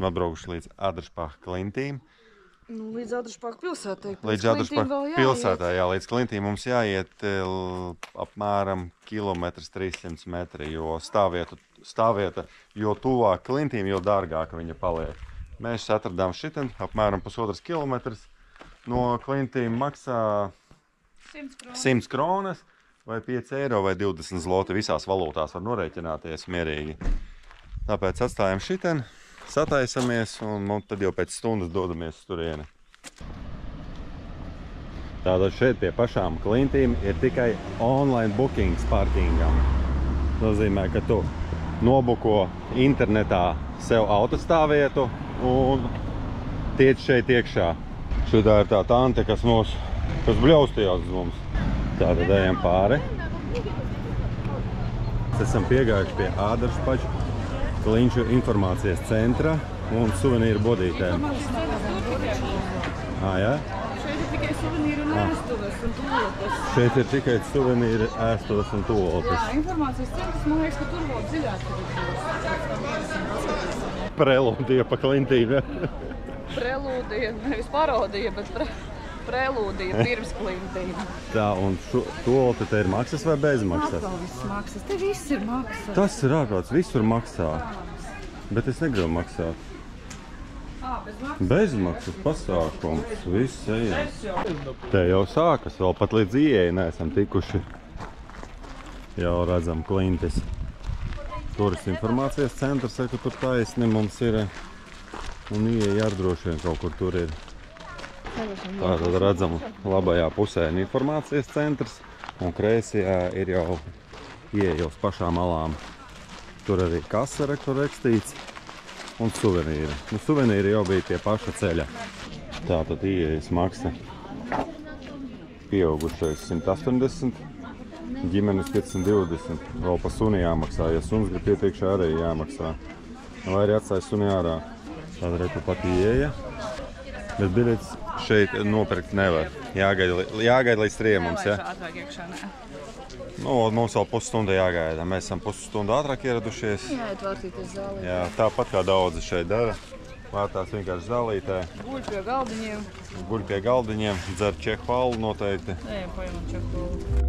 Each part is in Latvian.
esam atbraukuši līdz Adršpaha klintīm. Nu, līdz Adršpaha pilsētai. Līdz Adršpaha pilsētai, jā, līdz klintīm mums jāiet apmēram 1,300 metri, jo stāvvieta, jo tuvāk klintīm, jo dārgāka viņa paliek. Mēs atradām šitien apmēram 1,5 kilometrs. No klintīm maksā 100 kronas vai 5 eiro vai 20 zloti. Visās valūtās var norēķināties mierīgi. Tāpēc atstājam šitien. Sataisamies un tad jau pēc stundas dodamies turieni. Tātad šeit pie pašām klintīm ir tikai online bookings parkingam. Nozīmē, ka tu nobuko internetā sev autostāvvietu un tiec šeit iekšā. Šitā ir tā tante, kas bļaustījās uz mums. Tātad ejam pāri. Esam piegājuši pie Adršpaha Klinšu informācijas centra un suvenīru bodītēm. Jā? Šeit ir tikai suvenīru un ēstuves un tūlotes. Šeit ir tikai suvenīru, ēstuves un tūlotes. Jā, informācijas centrs, man liekas, ka tur vēl dziļāk. Prelūdija pa klintīm, ja? Prelūdija, nevis parodija, bet prelūdija pirms klintīm. Tā, un tūlote te ir maksas vai bezmaksas? Atkal viss maksas, te viss ir maksas. Tas ir ārprāts, visur maksā. Bet es negribu maksāt. Bezmaksas pasākums, viss ejam. Te jau sākas, vēl pat līdz ieeja neesam tikuši. Jau redzam klintis. Turistu informācijas centrs, ka tur taisni mums ir. Un ieeja ar droši vien kaut kur tur ir. Tātad redzam labajā pusē informācijas centrs. Un kreisajā ir jau ieeja uz pašām malām. Tur arī kasa tur rakstīts. Un suvenīri. Nu, suvenīri jau bija pie paša ceļa. Tātad ieejas maksa pieaugušais 180, ģimenes 520. Vēl pa suni jāmaksā. Ja suns grib pietiekšā arī jāmaksā. Vai arī atstāja suni ārā. Tātad reku pat ieeja. Bet biļetes šeit nopirkt nevar. Jāgaida līdz triemums, ja? Ātrāk iekšā, nē. Nu, mums vēl pusstundu jāgaida. Mēs esam pusstundu ātrāk ieradušies. Jāiet vārtīties zālītē. Jā, tāpat kā daudzi šeit dara. Vārtās vienkārši zālītē. Guļ pie galdiņiem. Guļ pie galdiņiem, dzer čehu alu noteikti. Ejam, paimam čehu alu.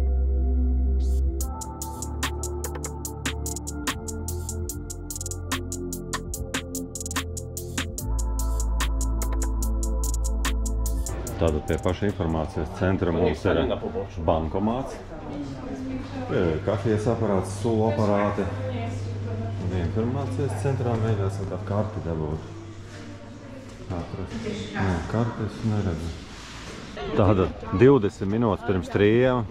Tātad pie paša informācijas centra mums ir bankomāts, kafijas aparāts, sulu aparāti. Un informācijas centrā mēģināsim kādu karti dabūt. Nē, kartes neredzu. Tātad 20 minūtes pirms 3.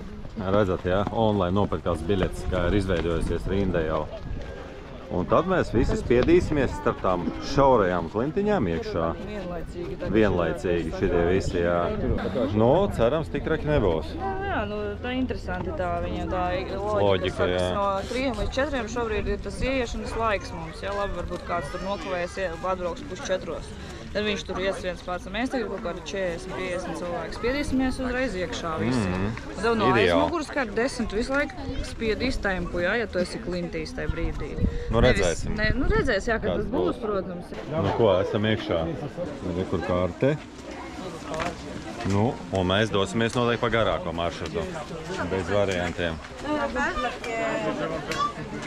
Redzat, jā, online nopirktās biļetes, kā ir izveidojusies rinda jau. Un tad mēs visi spiedīsimies starp tām šaurajām klintiņām iekšā. Vienlaicīgi šitie visi, jā. No, cerams, tik traki nebūs. Jā, nu tā interesanti tā viņam tā loģika, jā. No 3 līdz 4 šobrīd ir tas ieiešanas laiks mums, jā, labi, varbūt kāds tur nokavējas, atbrauks 3:30. Tad viņš tur ies viens pats, un mēs tagad kaut kādi 40-50 cilvēki spiedīsimies uzreiz iekšā visi. Un tev no aizmuguras kādi 10 visu laiku spiedīs tempu, jā, ja tu esi klintīs tajā brīdī. Nu redzēsim. Nu redzēs, jā, ka tas būs, protams. Nu ko, esam iekšā. Kur kārte. Nu, un mēs dosimies noteikti pa garāko maršrutu. Bez variantiem.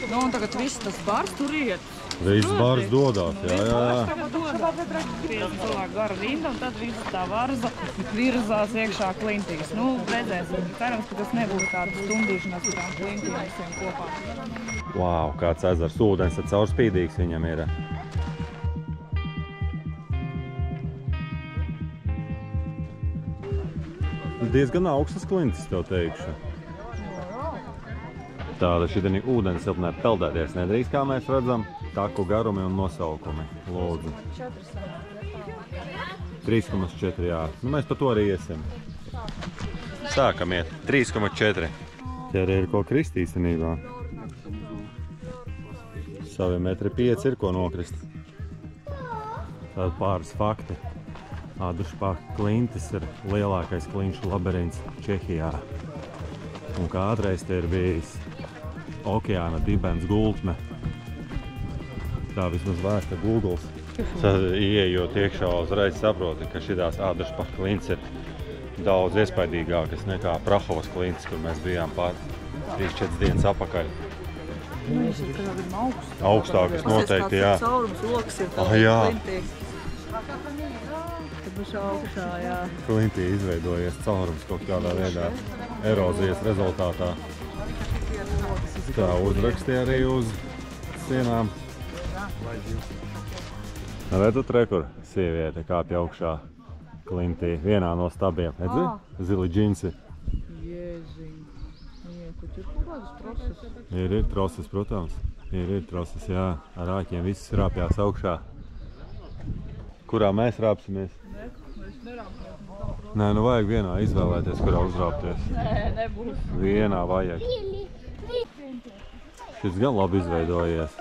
Nu, un tagad viss tas bars tur iet. Viss bars dodās, jā. 50 cilvēku gara rinda, un tad viss tā varza virzās iekšā klintīs. Nu, redzēsim. Cerams, ka tas nebūs kāda stundīšanās par tām klintīm visiem kopā. Vau, kāds ezers, ūdens tad caurspīdīgs viņam ir. Diezgan augstas klintis, tev teikšu. Tāda šitien ūdens siltumā peldēties nedrīkst, kā mēs redzam. Taku garumi un nosaukumi. Lūdzu. 3,4, jā. Nu, mēs pa to arī iesim. Sākam iet. 3,4. Te arī ir ko krist īstenībā. Savi 1,5 m ir ko nokrist. Tātad pāris fakti. Adršpaha klintis ir lielākais klinšu labirints Čehijā. Un kādreiz te ir bijis okeāna dibens gultne. Tā vismaz vēsta Googles. Ieejot iekšā uzreiz saproti, ka šitās Ādašpaha klints ir daudz iespaidīgākas nekā Prahovas klints, kur mēs bijām pār 3-4 dienas apakaļ. Augstākas noteikti, jā. Caurums loks ir jā. klintī. Tad būs augšā, jā. Klintī izveidojies caurums kaut kādā veidā erozijas rezultātā. Tā uzrakstīja arī uz sienām. Redzat, kur sieviete kāpja augšā klintī vienā no stabiem. Redzi? Zili džinsi. Jēziņ. Tur kaut kādas troses. Ir troses, protams. Ir troses, jā. Ar āķiem viss rāpjās augšā. Kurā mēs rāpsimies? Mēs nerāpjamies. Nē, nu vajag vienā izvēlēties, kurā uzrāpties. Nē, nebūs. Vienā vajag. Šis gan labi izveidojies.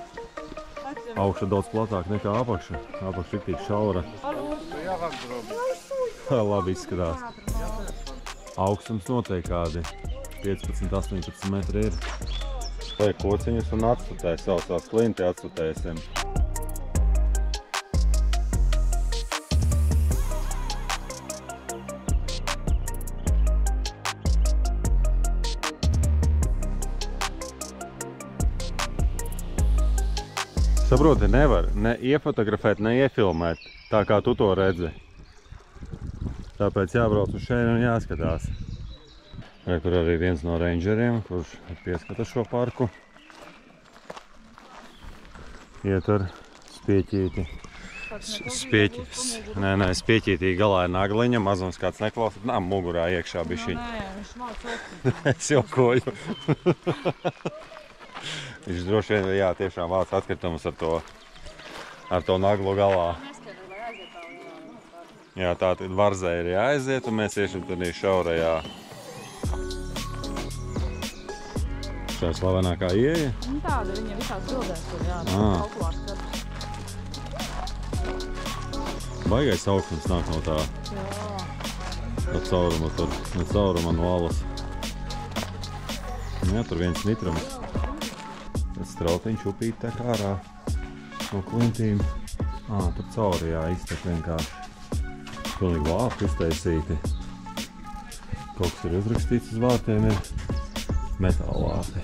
Augša daudz platāk nekā apakša. Apakša ir tik šaura. Labi izskatās. Augstums noteikti kādi 15-18 metri ir. Vai kociņus un atstutē, saucās klinti atstutēsim. Saproti, nevar ne iefotografēt, ne iefilmēt, tā kā tu to redzi. Tāpēc jābrauc uz šeit un jāskatās. Kur arī viens no rangeriem, kurš pieskata šo parku. Iet ar spieķīti. Spieķītī galā ir nagliņa, mazums kāds neklausīt. Nā, mugurā iekšā bišķiņ. Nē, viņš māc okti. Es jokoju. Viņš droši vien, jā, tiešām vāc atkritumus ar to naglu galā. Jā, tā tad Varzē ir jāaiziet, un mēs iešam tādā šaurajā. Tā ir slavenākā ieeja? Tāda viņa visās bildēs tur, jā, kalkulārs skats. Baigais augstums nāk no tā. Tā cauruma tur, no cauruma no alas. Jā, tur viens nitrums. Strautiņš upīt tek ārā no klintīm. Tur cauri, jā, iztek vienkārši. Pilnīgi vārti iztaisīti. Kaut kas ir uzrakstīts uz vārtiem, ir metāla vārti.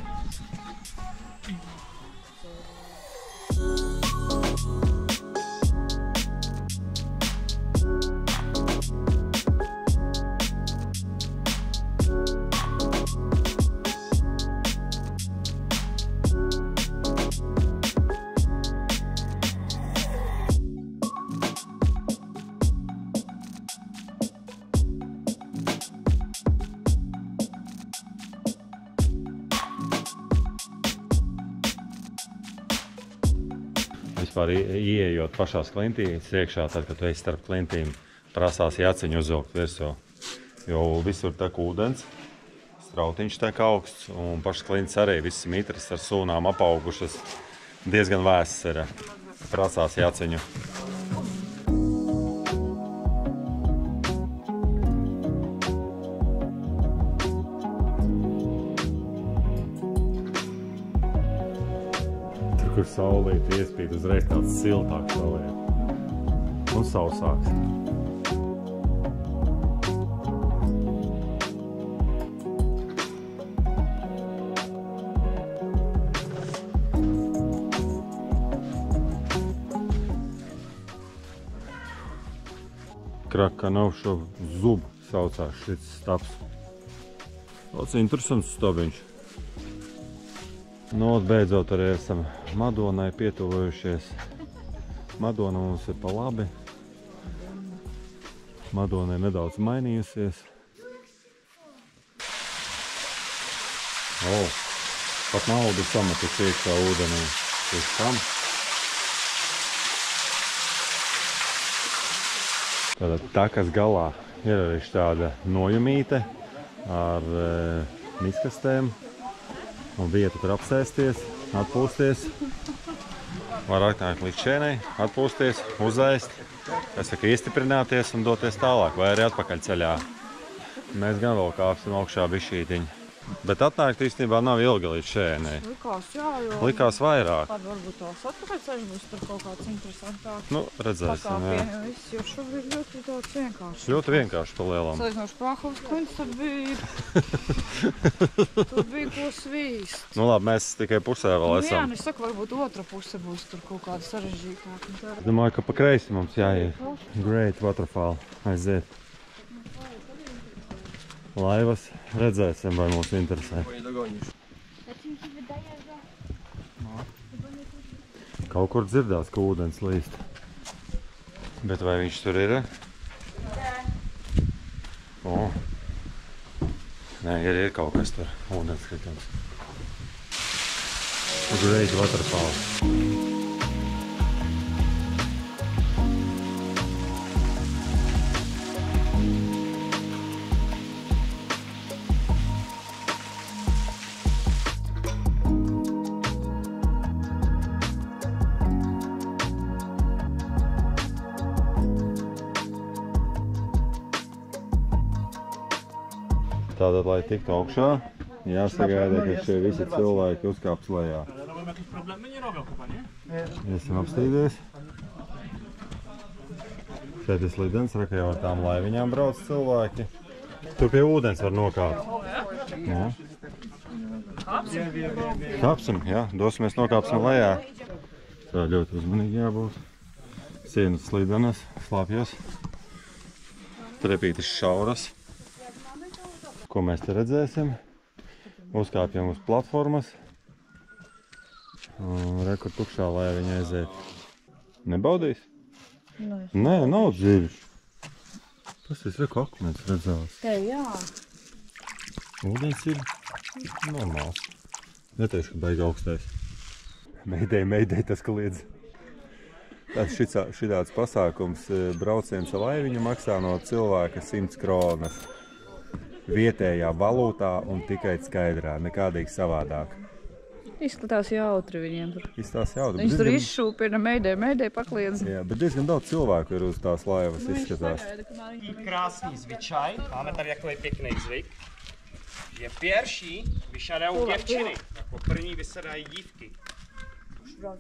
Vispār ieejot pašās klintīs iekšā, tad, kad tu esi starp klintīm, prasās jaciņu uzvilkt virsū. Jo visur tek ūdens, strautiņš tek augsts, un pašas klintis arī visas mitras ar sūnām apaugušas. Diezgan vēss ir, prasās jaciņu. Kur saulīti iespīd, uzreiz tāds siltāks paliek un sausāks. Krakanovšov zub saucās šis stabs. Tāds interesants stabiņš. Nu, beidzot arī esam Madonai pietuvojušies. Madona mums ir pa labi. Madona ir nedaudz mainījusies. Pat naudu sametus iekšā ūdenī. Tieši tam. Tātad takas galā ir arī tāda nojumīte ar miskastēm. Un vieta, kur apsēsties, atpūsties. Var atnākt līdz šēnei, atpūsties, uzēst, iestiprināties un doties tālāk, vai arī atpakaļ ceļā. Mēs gan vēl kāpsim augšā bišķītiņu. Bet atnākt īstenībā nav ilgi līdz šēnei. Likās, jā, jo... Likās vairāk. Tad varbūt tās atpakaļ ceļš būs tur kaut kāds interesantāks. Nu, redzēsim, jā. Pakāpieni viss, jo šobrīd ļoti tāds vienkārši. Ļoti vienkārši pa lielam. Salīdzinoši Prāhovas klints, tad bija... Tur bija ko svīst. Nu labi, mēs tikai pusē vēl Jā, esam. es saku, varbūt otra puse būs tur kaut kāda sarežģītāka. Es domāju, ka pa kreisi mums jāiet. Great Waterfall. Aiziet. Laivas redzēsim, vai mūs interesē. Kaut kur dzirdās, ka ūdens līst. Bet vai viņš tur ir? O. Nē, ir kaut kas tur. Ūdens kritums. Great Waterfall. Tātad, lai tiktu augšā, jāsagaida, ka šie visi cilvēki uzkāps lejā. Esam apstīdies. Šeit ir slidens, ka jau ar tām laiviņām brauc cilvēki. Tur pie ūdens var nokāpt. Jā. Kāpsim, jā, dosimies nokāpsim lejā. Tā ļoti uzmanīgi jābūt. Sienas slidenas, slāpjas. Trepītis šauras. Ko mēs te redzēsim? Uzkāpjam uz platformas. Rekur tukšā, lai viņa aiziet. Nebaudīs? Nē, nav dzīves. Tas ir reku akmens redzās. Te, jā. Ūdens ir normāls. Neteikšu, ka baigi augstais. Meidei tas kliedz. Tāds šitāds pasākums brauciens ar laiviņu maksā no cilvēka 100 kronas. Vietējā valūtā un tikai skaidrā, nekādīgi savādāk. Izskatās jautri viņiem tur. Izskatās jautri. Viņus tur izšūpina, meidei pakliedz. Jā, bet diezgan daudz cilvēku ir uz tās laivas, izskatās. Krásný zvyčaj, máme tady takový pěkný zvyk, že pierwší vyšadají děvčiny, jako první vysedají dívky.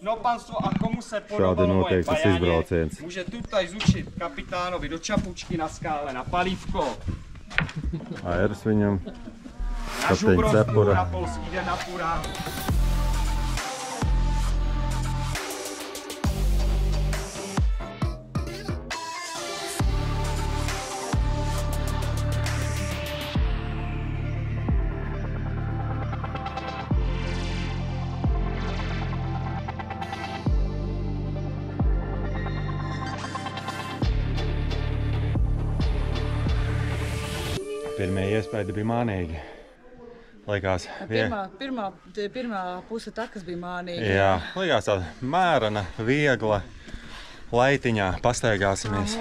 No panstvo, a komu se podobalo moje bajaně, může tutaj zúčit kapitánovi do čapučky na skále, na palívko. Airs viņam, na žubrovku, na polský den na puránu. Pirmie iespēja bija mānīgi. Likās, Pirmā puse takas bija mānīga. Jā, likās tāda mērena, viegla, laitiņā pastaigāsimies.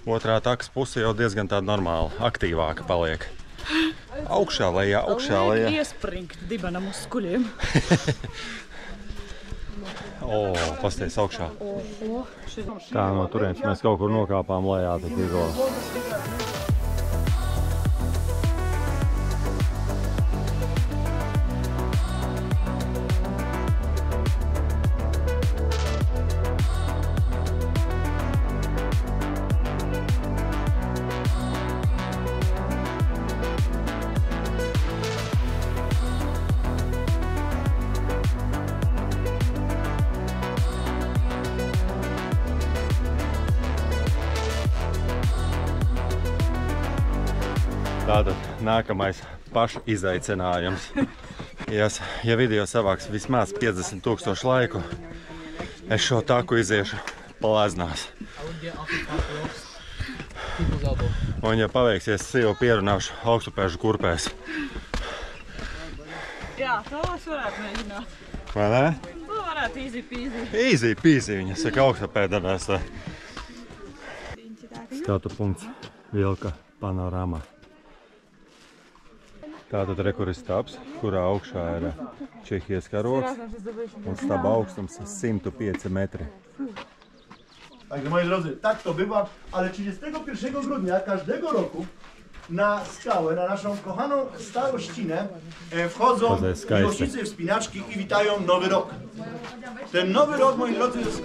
Otrā takas puse jau diezgan tāda normāla, aktīvāka paliek. Augšā lejā, augšā lejā. Liek iespringt dibenam uz skuļiem. Pasties augšā. Tā no turienes mēs kaut kur nokāpām lejā tikko. Tātad nākamais paša izaicinājums. Ja video savāks vismaz 50 000 laiku, es šo taku iziešu palēznās. Un ja paveiksies, es jau pierunāšu augstupēžu kurpēs. Jā, to es varētu mēģināt. Vai ne? To varētu easy peasy. Easy peasy, viņa saka augstupēdanēs. Skatu punkts Vilka panorama. Tātad rekur ir stabs, kurā augšā ir Čehijas karogs, un staba augstums 105 metry. Także moi drodzy, tak to bywa, ale 31 grudnia każdego roku na skałę, na naszą kochaną Starościnę, wchodzą miłośnicy wspinaczki i witają Nowy Rok. Ten Nowy Rok, moi drodzy, jest...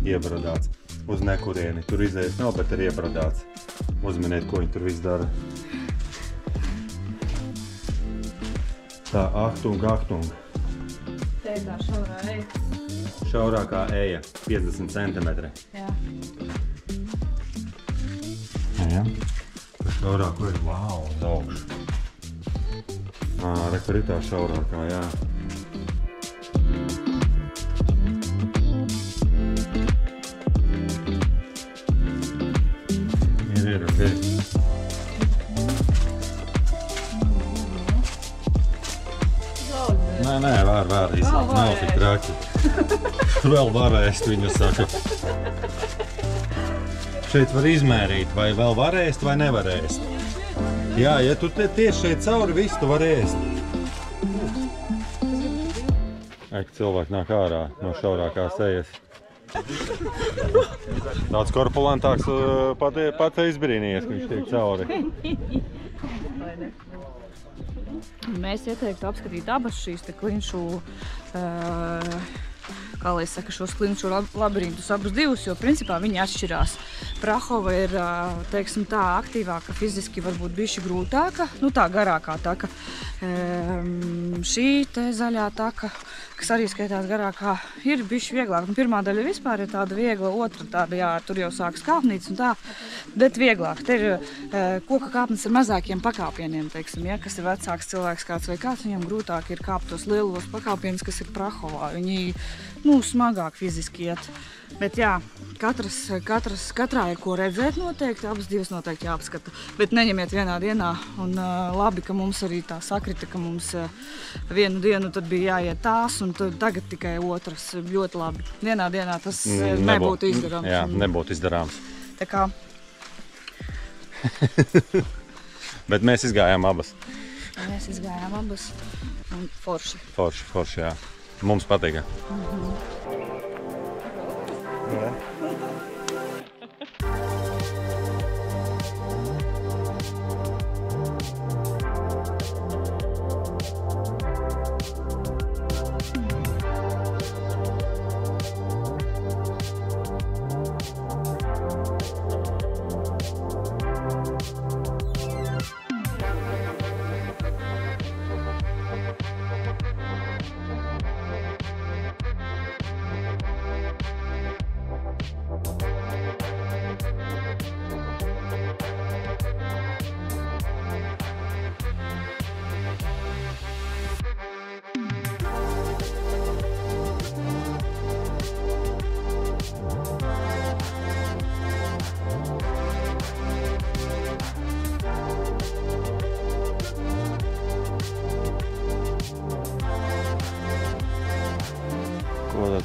Iebradāts uz nekurieni. Tur izējas nav, bet ir iebradāts. Uzminiet, ko viņi tur viss dara. Tā, Achtung, Achtung. Te ir tā šaurā eja. Šaurākā eja, 50 centimetri. Jā. Jā. Pa šaurāko ir, wow, uz augšu. Re, kur ir tā šaurākā, jā. Ir, ok. Nē, var izsākt, nav tik traki. Vēl var ēst, viņa saka. Šeit var izmērīt, vai vēl var ēst, vai nevar ēst. Jā, ja tu tieši šeit cauri visu, tu var ēst. Eka cilvēki nāk ārā no šaurākās ejas. Tāds korpulantāks pat izbrīnījies, ka viņš tiek cauri. Mēs ieteiktu apskatīt abas šīs te klinšu, kā lai saka, šos klinšu labirintus abus divus, jo principā viņi atšķirās. Prahova ir, teiksim tā, aktīvāka, fiziski varbūt bišķi grūtāka, nu tā garākā taka. Šī te zaļā taka, kas arī skaitās garākā, ir bišķi vieglāk. Pirmā daļa vispār ir tāda viegla, otra tāda, jā, tur jau sākas kāpnītes un tā, bet vieglāk. Te ir koka kāpnes ar mazākiem pakāpieniem, teiksim, ja, kas ir vecāks cilvēks kāds vai kāds, viņam grūtāk ir kāpt tos lielos pakāpienus, kas ir Prahovā. Viņi, nu, smagāk fiziski iet. Bet jā, katrā ir ko redzēt noteikti, abas divas noteikti jāapskata. Bet neņemiet vienā dienā, un labi, ka mums arī tā sakrita, ka mums vienu dienu tad bija jāiet tās, un tagad tikai otras. Ļoti labi. Vienā dienā tas nebūtu izdarāms. Jā, nebūtu izdarāms. Tā kā... Bet mēs izgājām abas. Mēs izgājām abas, un forši. Forši, jā. Mums patīk.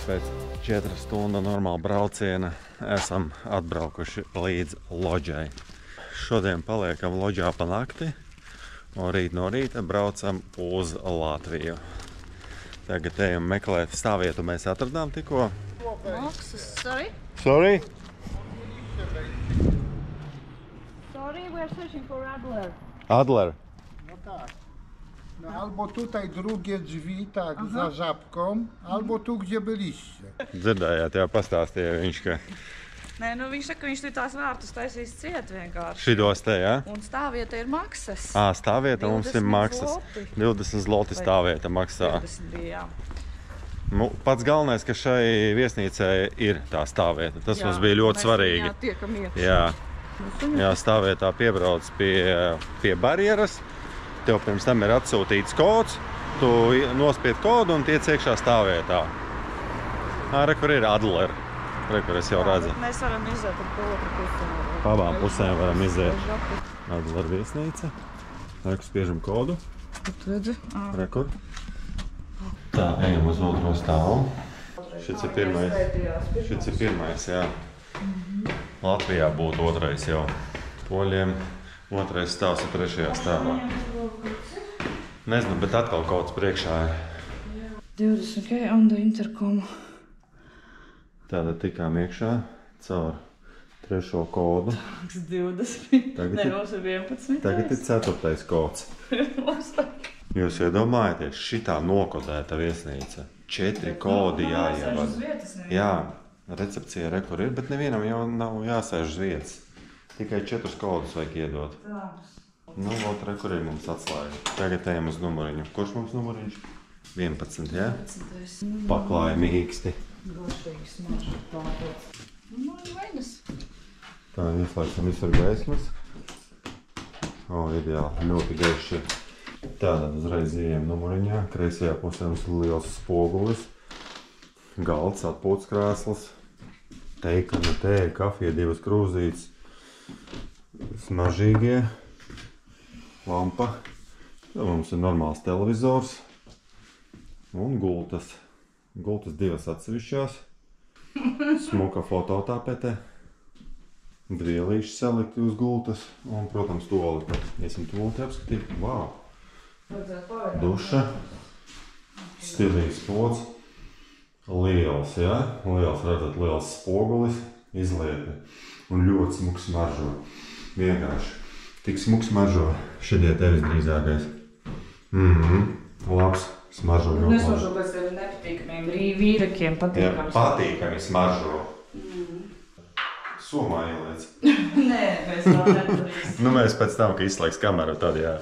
Pēc 4 stundu normāla brauciena esam atbraukuši līdz Lodžai. Šodien paliekam Lodžā pa nakti, un rīt no rīta braucam uz Latviju. Tagad ejam meklēt stāvvietu, mēs atradām tikko. Sorry? Sorry? Sorry, we are searching for Adler. Adler? No tak. No, albo tutaj drugie drzwi, tak, za żabką, albo tu, gdzie byliście. Dzirdējāt, jā, pastāstīja viņš, ka... Nē, nu viņš saka, ka viņš tur tās vārtus taisīs ciet vienkārši. Šitos te, jā? Un stāvvieta ir maksas. Stāvvieta mums ir maksas. 20 zloti stāvvieta maksā. 20 bija, jā. Nu, pats galvenais, ka šai viesnīcai ir tā stāvvieta. Tas mums bija ļoti svarīgi. Jā, tiekam iekšā. Jā, stāvvietā piebrauc pie barjeras. Tev pirms tam ir atsūtīts kods, tu nospied kodu un tiec iekšā stāvvietā. Re, kur ir Adler. Re, kur es jau redzu. Mēs varam iziet ar otru pusi. Pa abām pusēm varam iziet. Adler viesnīca. Re, kur spiežam kodu. Tu redzi? Re, kur. Tā, ejam uz otro stāvu. Šits ir pirmais, jā. Latvijā būtu otrais jau. Poļiem. Otrais stāvs ir trešajā stāvā. Nezinu, bet atkal kaut kas priekšā ir. 20 on the intercom. Tātad tikām iekšā caur 3. kodu. 20. Tagad Nē, ir- mums ir 11. Tagad ir 4. kods. Jūs iedomājaties, šitā nokodēta viesnīca. 4 kodi jāievada. Jā, recepcija rekur ir, bet nevienam jau nav jāsēž uz vietas. Tikai 4 kodus vajag iedot. Nu, ot, rekur ir mums atslēga. Tagad ejam uz numuriņu. Kurš mums numuriņš? 11, jā? Paklāja mīksti. Garšīgi smaržu pārēc. Nu, vainas. Tā, ieslēgsim visur gaismas. O, ideāli, ļoti gaiši. Tātad uzreiz ejam numuriņā. Kreisajā pusē mums ir liels spogulis. Galds, atpūtas krēsls. Teikana, tēja, kafija, 2 krūzītes. Smaržīgie. Lampa. Tā mums ir normāls televizors. Un gultas. Gultas 2 atsevišķās. Smuka fototapete. Dvielīši salikti uz gultas. Un, protams, tualete. Iesim tualeti apskatīt. Vau! Duša. Stilīgs pods. Liels, jā? Liels, redzat, liels spogulis. Izlietne. Un ļoti smuks smaržo. Vienkārši. Tik smuks smaržo. Šodien tevis drīzākais. Labs. Smaržo ļoti labi. Nesmaržo pēc tevi nepatīkamiem vīrakiem, Jā, patīkams. patīkami smaržo. Somā ieliec. Nē, mēs tā nedarīsim. Nu, mēs pēc tam, ka izslēgs kameru, tad jā.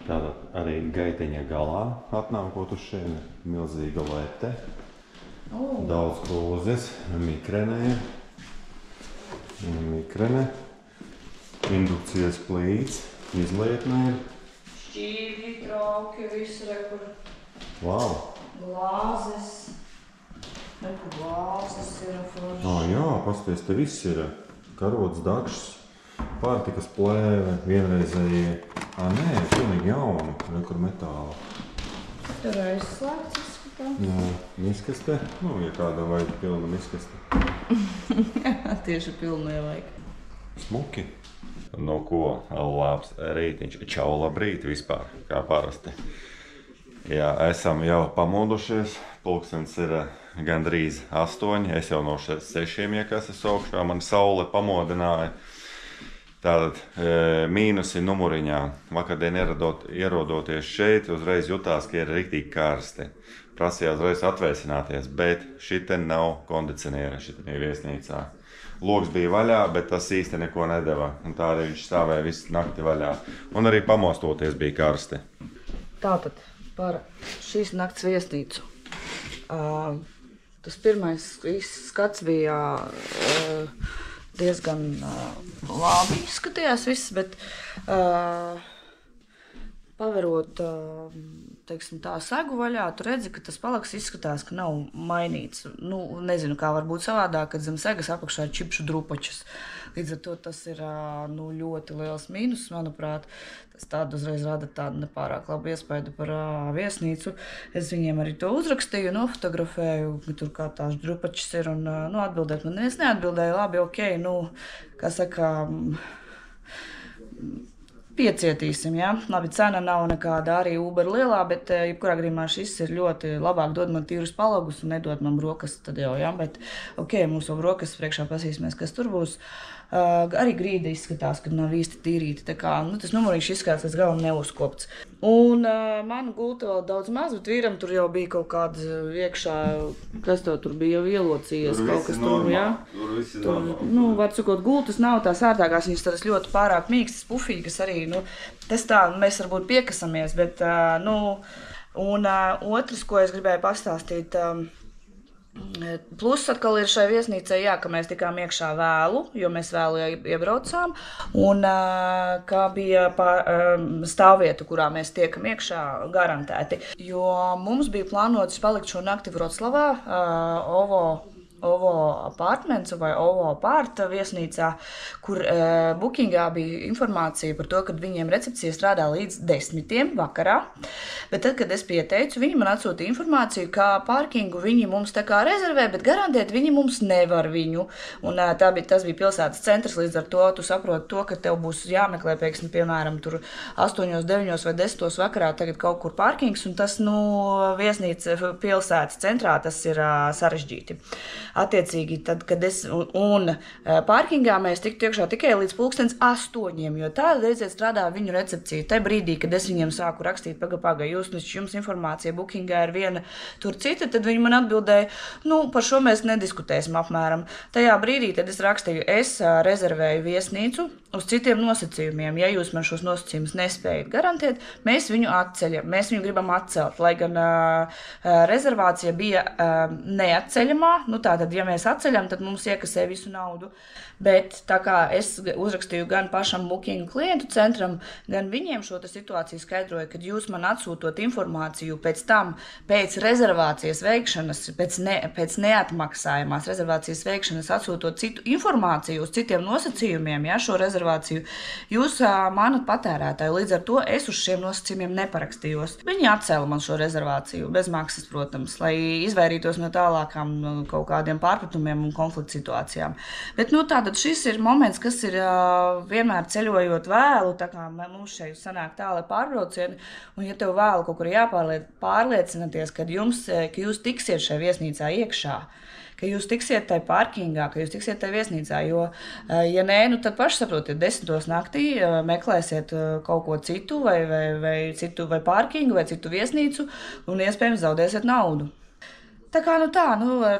Tātad arī gaiteņa galā atnākot uz šeit. Milzīga lete. Daudz krūzes. Mikrenē. Mikrene. Indukcijas plīts. Izlietne ir. Šķīvi, trauki, visu rekur. Wow! Glāzes. Rekur glāzes ir forši. Jā, pasties, te viss ir. Karots, dakšs, pārtikas plēve, vienreizējie. Nē, pilnīgi jaunu. Rekur metāla. Tur aizslēgts izskatās. Jā, miskaste. Nu, ja kāda vajag pilna miskaste. Tieši pilnu ievajag. Smuki. No ko? Labs rītiņš. Čau, labrīt vispār, kā parasti. Jā, esam jau pamodušies. Pulkstens ir gandrīz 8. Es jau no 6 iekas esmu augšā. Man saule pamodināja. Tātad mīnusi numuriņā. Vakardien ierodoties šeit, uzreiz jutās, ka ir riktīgi karsti. Prasīja uzreiz atvēsināties, bet šitien nav kondicioniera šitien viesnīcā. Logs bija vaļā, bet tas īsti neko nedeva. Un tā arī viņš stāvēja visu nakti vaļā. Un arī pamostoties bija karsti. Tātad par šīs nakts viesnīcu. Tas pirmais skats bija diezgan labi izskatījās viss, bet paverot teiksim, tā segu vaļā, tu redzi, ka tas palaks izskatās, ka nav mainīts. Nu, nezinu, kā var būt savādāk, kad zem segas apakšā ir čipšu drupačas. Līdz ar to tas ir ļoti liels mīnus, manuprāt. Tas tādu uzreiz rada tādu nepārāk labu iespaidu par viesnīcu. Es viņiem arī to uzrakstīju, nofotografēju, ka tur kā tās drupačas ir un atbildēt man. Es neatbildēju, labi, ok, kā saka, piecietīsim, jā. Labi, cena nav nekāda arī Uber lielā, bet jebkurā gadījumā šis ir ļoti labāk dod man tīrus palogus un nedod man brokas tad jau, jā. Bet, ok, mums vēl brokas priekšā pasīsimies, kas tur būs. Arī grīda izskatās, ka nav īsti tīrīti. Tā kā, tas numuriņš izskatās līdz galam neuzkopts. Un manu gultu vēl daudz maz, bet vīram tur jau bija kaut kāds iekšā, kas to tur bija jau ielocījies. Kaut kas tur, jā. Tur viss ir Tur, var sakot, gultas nav tās ārtākās, viņas tādas ļoti pārāk mīkstas, pufīgas arī, tas tā, mēs varbūt piekasamies, bet, un otrs, ko es gribēju pastāstīt, plus atkal ir šai viesnīcai, jā, ka mēs tikām iekšā vēlu, jo mēs vēlu iebraucām, un kā bija stāvvieta, kurā mēs tiekam iekšā garantēti, jo mums bija plānots palikt šo nakti Vroclavā, OVO Apartments vai OVO Apart viesnīcā, kur bookingā bija informācija par to, ka viņiem recepcija strādā līdz 10 vakarā. Bet tad, kad es pieteicu, viņi man atsūtīja informāciju, kā parkingu viņi mums tā kā rezervē, bet garantēt viņi mums nevar viņu. Un tas bija pilsētas centrs, līdz ar to tu saproti to, ka tev būs jāmeklē, piemēram, tur 8, 9 vai 10 vakarā tagad kaut kur parkings, un tas, viesnīca pilsētas centrā, tas ir sarežģīti. Attiecīgi, tad, kad parkingā mēs tiktu iekšā tikai līdz 8:00, jo tāda reizē strādā viņu recepcija. Te brīdī, kad es viņiem sāku rakstīt, paga, jums informācija bookingā ir viena, tur cita, tad viņi man atbildēja, par šo mēs nediskutēsim apmēram. Tajā brīdī, tad es rakstīju, es rezervēju viesnīcu uz citiem nosacījumiem. Ja jūs man šos nosacījumus nespējat garantēt, mēs viņu atceļam, mēs viņu gribam atcelt, lai gan rezervācija bija neatceļamā. Tātad, ja mēs atceļam, tad mums iekasē visu naudu. Bet tā kā es uzrakstīju gan pašam booking klientu centram, gan viņiem šo situāciju skaidroju, kad jūs man atsūtot informāciju pēc rezervācijas veikšanas, pēc neatmaksājumās rezervācijas veikšanas, atsūtot citu informāciju uz citiem nosacījumiem, šo rezervāciju, jūs manat patērētāju. Līdz ar to es uz šiem nosacījumiem neparakstījos. Viņi atcēla man šo rezervāciju bez maksas, protams, lai izvairītos no tālākām kaut kādiem pārpratumiem un konfliktu situācijām. Bet, tātad šis ir moments, kas ir vienmēr ceļojot vēlu, tā kā mums šeit sanāk tāli pārbraucieni, un ja tev vēlu kaut kur pārliecināties, ka jūs tiksiet šajā viesnīcā iekšā, ka jūs tiksiet tajā parkingā, ka jūs tiksiet tajā viesnīcā, jo, ja nē, tad paši saprotiet, 10 naktī meklēsiet kaut ko citu, vai parkingu, vai citu viesnīcu, un iespējams zaudēsiet naudu. Tā kā, ar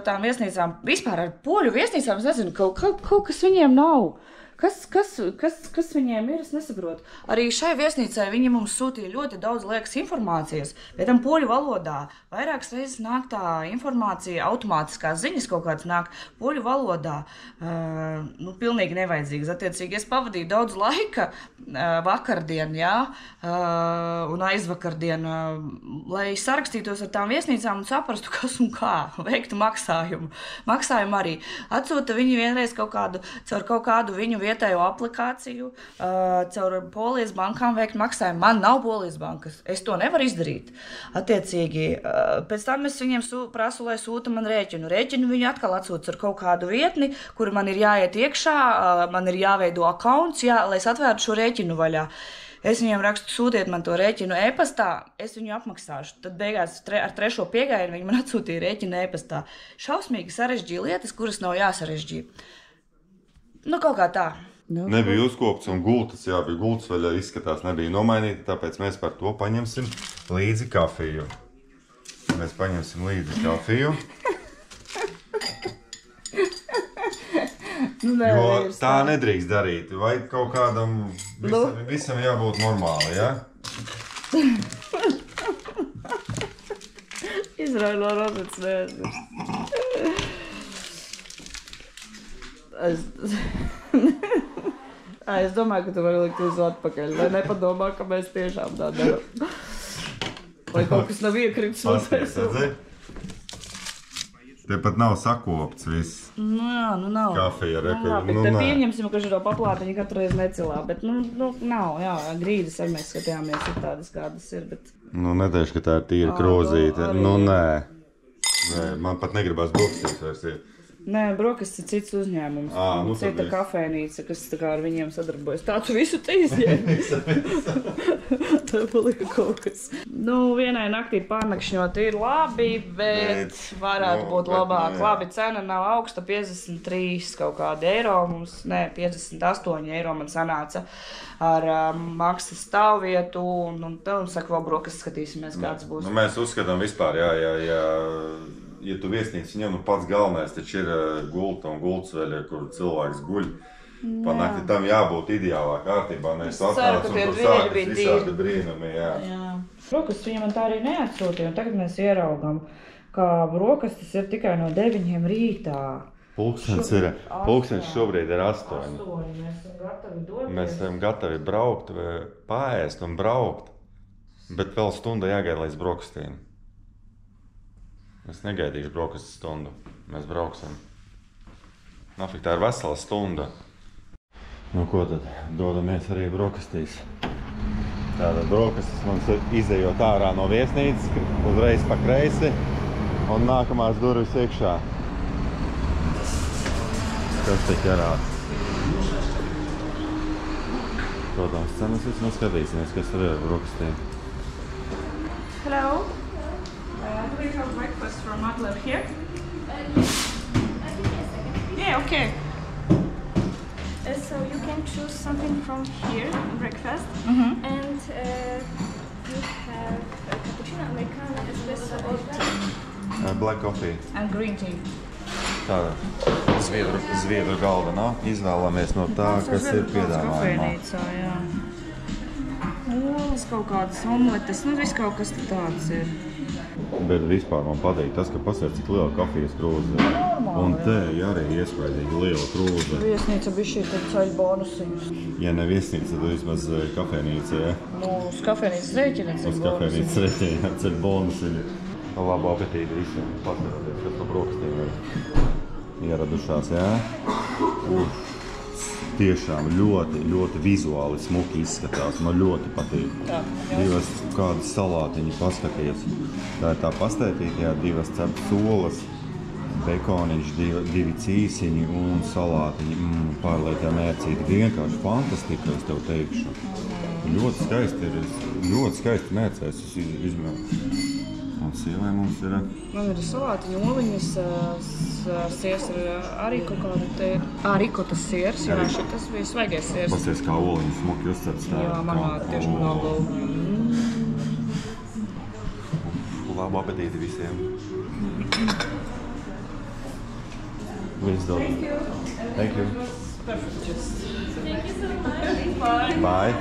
tām viesnīcām, vispār ar poļu viesnīcām, es nezinu, kaut kas viņiem nav. Kas viņiem ir, es nesaprotu. Arī šai viesnīcai viņi mums sūtīja ļoti daudz liekas informācijas, bet tam poļu valodā vairākas reizes nāk tā informācija, automātiskās ziņas kaut kāds nāk poļu valodā. Pilnīgi nevajadzīgas. Attiecīgi, es pavadīju daudz laika vakardien, un aizvakardien, lai sarakstītos ar tām viesnīcām un saprastu, kas un kā, veiktu maksājumu. Maksājumu arī. Atsūta viņi vienreiz caur kaut kādu viņu vietējo aplikāciju, caur Polijas bankām veikt maksājumu. Man nav Polijas bankas, es to nevaru izdarīt. Attiecīgi, pēc tam es viņiem prasu, lai sūta man rēķinu. Rēķinu viņi atkal atsūta ar kaut kādu vietni, kur man ir jāiet iekšā, man ir jāveido accounts, lai es atvērtu šo rēķinu vaļā. Es viņiem rakstu, sūtiet man to rēķinu e-pastā, es viņu apmaksāšu. Tad beigās ar 3. piegājienu viņi man atsūtīja rēķinu e-pastā. Šausmīgi sarežģīja lietas, kuras nav jāsarežģīja. Kaut kā tā. Nebija uzkopts un gultas, bija gultas vaļā, izskatās, nebija nomainīta, tāpēc mēs par to paņemsim līdzi kafiju. Mēs paņemsim līdzi kafiju. Jo tā nedrīkst darīt, vai kaut kādam visam jābūt normāli, ja? Izrailo rozets neesmu. Es domāju, ka tu vari likt uz atpakaļ, lai nepadomā, ka mēs tiešām tā darām. Lai kaut kas nav iekritis mums visu. Te pat nav sakopts viss. Nav. Kafija, bet te pieņemsim, ka šo paplātiņu katru reizi necilā, bet nav, grīdas arī mēs skatījāmies, ir tādas, kādas ir, bet... Neteikšu, ka tā ir tīra krozīte. Nē, man pat negribās brokastīs vairs ir. Nē, brokastis ir cits uzņēmums. Cita kafejnīca, kas ar viņiem sadarbojas. Tā tu visu te izņēmi. Tā palika kaut kas. Vienai naktī pārnakšņot ir labi, bet varētu būt labāk. Labi, cena nav augsta, 53 kaut kādi eiro mums, 58 eiro man sanāca ar maksas stāvvietu, un tad, saka, vēl brokastis skatīsimies, kāds būs. Mēs uzskatām vispār, ja tu viesnīci ņem, pats galvenais taču ir gulta un gultsveļa, kur cilvēks guļ. Panākti tam jābūt ideālā kārtībā, nevis atnāc un tur sākas visādi brīnumi, Brokastis viņam tā arī neatsūtīja, un tagad mēs ieraugam, ka brokastis ir tikai no 9 rītā. Pulkstenis šobrīd ir 8. Mēs esam gatavi doties. Mēs esam gatavi braukt, paēst un braukt, bet vēl stunda jāgaida līdz brokastīm. Es negaidīšu brokastis stundu. Mēs brauksim. Nafik, tā ir vesela stunda. Nu, ko tad? Dodamies arī brokastīs. Tātad brokastis mums izejot ārā no viesnīcas, uzreiz pa kreisi un nākamās durvis iekšā. Kas te ķerās? Protams, cenas visu skatīsimies, kas tur ir brokastī. Hello. Do we have breakfast from Adler here? Yeah, okay. So you can choose something from here, breakfast, and you have a cappuccino, americano, espresso, or tea. Black coffee. And green tea. Tāda zviedru galda nav. Izvēlamies no tā, kas ir piedāvājumā. Kafejnīcā, jā. Olas, kaut kādas omletes, nu viss kaut kas tāds ir. Bet vispār man patīk tas, ka pasver, cik liela kafijas krūze ir. Un te arī iespaidīgi liela krūze. Viesnīca bija šī tad ceļ bonusiņus. Ja ne viesnīca, tad vismaz kafejnīca, ja? Nu, uz kafejnīcas rēķina ceļ Uz kafejnīcas rēķina ceļ bonusiņu. Labu apetīti visiem. Paskaroties, kas pa brokastīm ir ieradušās, jā? Tiešām ļoti vizuāli smuki izskatās. Man ļoti patīk. Divas kādas salātiņi paskaties. Tā ir tā pastētītajā, divas ceptas olas, bekoniņš, divi cīsiņi un salātiņi. Pārlietā mērcīti. Vienkārši fantastika, es tev teikšu. Ļoti skaisti mērcēs izmēr. Un sievai mums ir... Man ir salātiņu oliņas, siers ir arī kaut kāda te... Rikotas siers, jā, šitas bija svaigais siers. Pasies, kā oliņas smuki uzcepts tā. Jā, manā tieši manā galvā. Labu apetīti visiem. Viss dod. Thank you. Perfect, just. Thank you so much. Bye.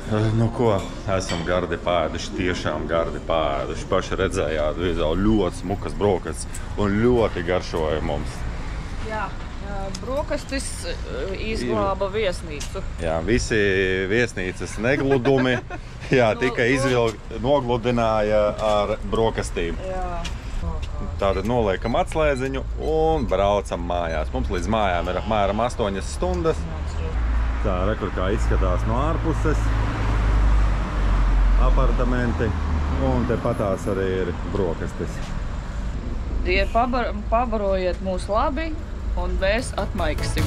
Nu ko, esam gardi pēduši, tiešām gardi pēduši. Paši redzējāt, ļoti smukas brokastis un ļoti garšoja mums. Jā, brokastis izglāba viesnīcu. Jā, visi viesnīcas negludumi, jā, tikai nogludināja ar brokastīm. Jā. Tātad noliekam atslēdziņu un braucam mājās. Mums līdz mājām ir apmēram 8 stundas. Tā, rekur kā izskatās no ārpuses. Apartamenti, un tepatās arī ir brokastis. Pabarojiet mūs labi, un mēs atmaiksim.